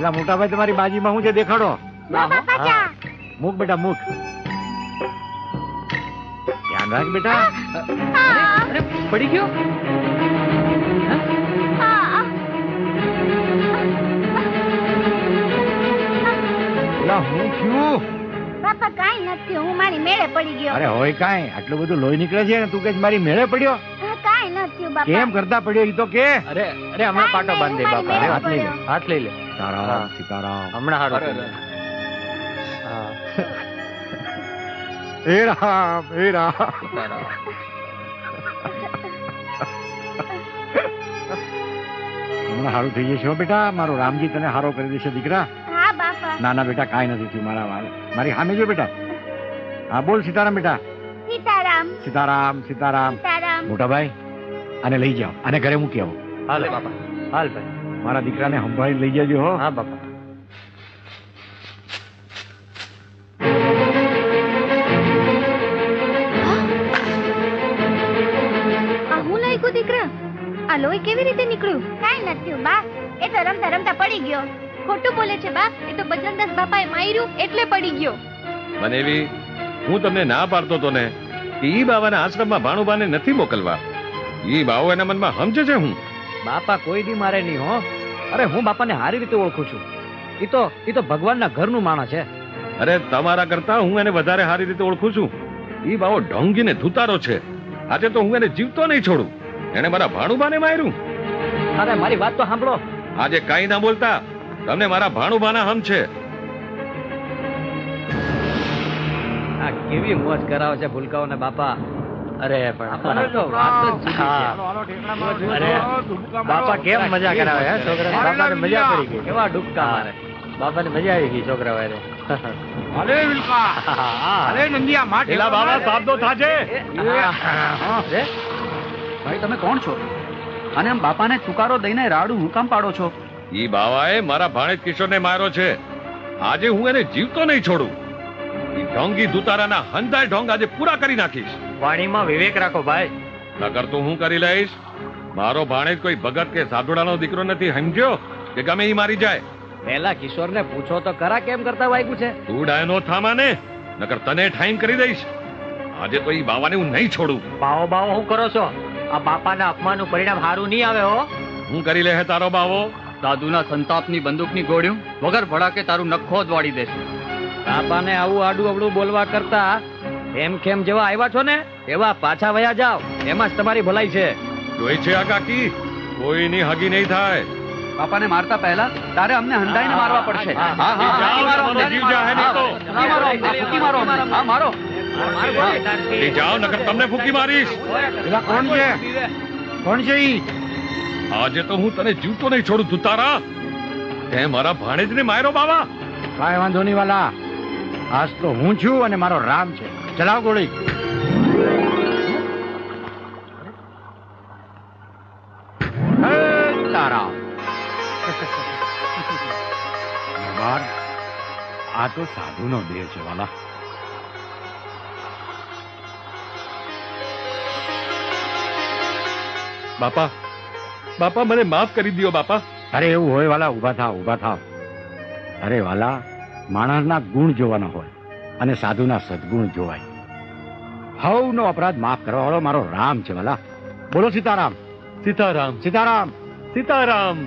પેલા મોટા ભાઈ તમારી બાજીમાં હું છે દેખાડો. મૂક બેટા મૂક. ધ્યાન રાખ બેટા. અરે પડી ગયો. પેલા હું થયું? બાપા કાઈ નથી, હું મારી મેળે પડી ગયો. અરે હોય કાંઈ, આટલું બધું લોહી નીકળે છે ને તું કે મારી મેળે પડ્યો? કાઈ નથી બાપા. કેમ કરતા પડ્યો એ તો કે. અરે અરે હમણાં પાટો બાંધી દે બાપા. હાથ લઈ લે. હાથ લઈ લે. સીતારામ સીતારામ. હમણાં હારું. હે રામ હે રામ. હમણાં હારું થઈ જશે હો બેટા. મારો રામજી તને હારો કરી દેશે દીકરા. હા બાપા. ના ના બેટા કાંઈ નથી થયું મારા વાળ. મારી સામે જો બેટા. હા બોલ સીતારામ બેટા. સીતારામ સીતારામ સીતારામ. સીતારામ. મોટા ભાઈ આને લઈ જાઓ, આને ઘરે મૂકી આવો. હાલ બાપા. હાલ ભાઈ. મારા દીકરાને સંભાળી લઈ જજો હો. હા બાપા. આ હું લાગ્યું દીકરા? આ લોહી કેવી રીતે નીકળ્યું? કાઈ નથી બા, એ તો રમતા રમતા પડી ગયો. ખોટું બોલે છે બા, એ તો બજરંગદાસ બાપાએ માર્યું એટલે પડી ગયો. મનેવી, હું તમને ના પાડતો તો ને ઈ બાવાના આશ્રમમાં ભાણુબાને નથી મોકલવા. ઈ બાવો એના મનમાં સમજે છે હું. બાપા કોઈ દી મારે નહીં હો. અરે હું બાપાને સારી રીતે ઓળખું છું. ઈ તો ભગવાનના ઘરનું માણસ છે. અરે તમારા કરતા હું એને વધારે સારી રીતે ઓળખું છું. ઈ બાવો ઢોંગીને ધુતારો છે. આજે તો હું એને જીવતો નહીં છોડું. એને મારા ભાણુબાને માર્યું. અરે મારી વાત તો સાંભળો. આજે કાઈ ના બોલતા, તમને મારા ભાણુબાના હમ છે. આ કેવી મોજ કરાવે છે ભૂલકાઓને બાપા. અરે પણ આપણને તો વાત જ જુદી છે. અરે બાપા કેમ મજા કરાવે હે છોકરા. બાપાને મજા પડી ગઈ. કેવા ડૂબકા મારે. બાપાને મજા આવી ગઈ છોકરા વારે. અરે વિલકા. અરે નંદિયા માં એલા બાવા સાબદો થાજે. ભાઈ તમે કોણ છો અને આમ બાપાને ચુકારો દઈને રાડું હું કામ પાડો છો? ઈ બાવાએ મારા ભાણેજ કિશોરને માર્યો છે. આજે હું એને જીવતો નહીં છોડું. ઈ ઢોંગી ધુતારાના હંધાય ઢોંગ આજે પૂરા કરી નાખીશ. વાણીમાં વિવેક રાખો ભાઈ. નકર તો હું કરી લઈશ. મારો ભાણેજ કોઈ ભગત કે સાધુડાનો દીકરો નથી, સમજ્યો? કે ગમે ઈ મારી જાય. પેલા કિશોરને પૂછો તો ખરા કેમ કરતા વાગ્યું છે. તું ડાયનો થામાને, નકર તને ઠાઈમ કરી દઈશ. આજે તો ઈ બાવાને હું નહીં છોડું. બાવો બાવો હું કરો છો? આ બાપાના અપમાનનું પરિણામ સારું નહીં આવે હો. હું કરી લે હે તારો બાવો? સાધુના સંતાપની બંદૂકની ગોળીઓ વગર ભડાકે તારું નખો જ વાળી દેશે. બાપાને આવું આડું અવળું બોલવા કરતા એમ કેમ જેવા આવ્યા છો ને એવા પાછા વયા જાઓ. એમાં જ તમારી ભલાઈ છે. જોઈ છે આ કાકી, કોઈની હગી નહીં થાય. બાપાને મારતા પહેલા તારે અમને હંડાઈને મારવા પડશે. હા, હા, હા, જાઓ, મારો તમારો જીવ જાહે નહીં તો. ફૂંકી મારો અમને, ફૂંકી મારો અમને. હા, મારો. એ જાઓ, નકર તમને ફૂંકી મારીશ. પેલા કોણ છે? કોણ છે ઈ? આજે તો હું તને જીવતો નહીં છોડું ધુતારા. તે મારા ભાણેજને માર્યો બાવા. કાંઈ વાંધો નહીં વાલા. આજ તો હું છું અને મારો રામ છે. ચલાવ ગોળી. હે તારા. બાર, આ તો સાધુનો દેહ છે વાલા. બાપા, બાપા મને માફ કરી દ્યો બાપા. અરે એવું હોય વાલા, ઉભા થાવ ઉભા થાવ. અરે વાલા, માણસના ગુણ જોવાના હોય અને સાધુના સદગુણ જોવાય. હવનો અપરાધ માફ કરવા વાળો મારો રામ છે વાલા. બોલો સીતારામ. સીતારામ, સીતારામ. સીતારામ.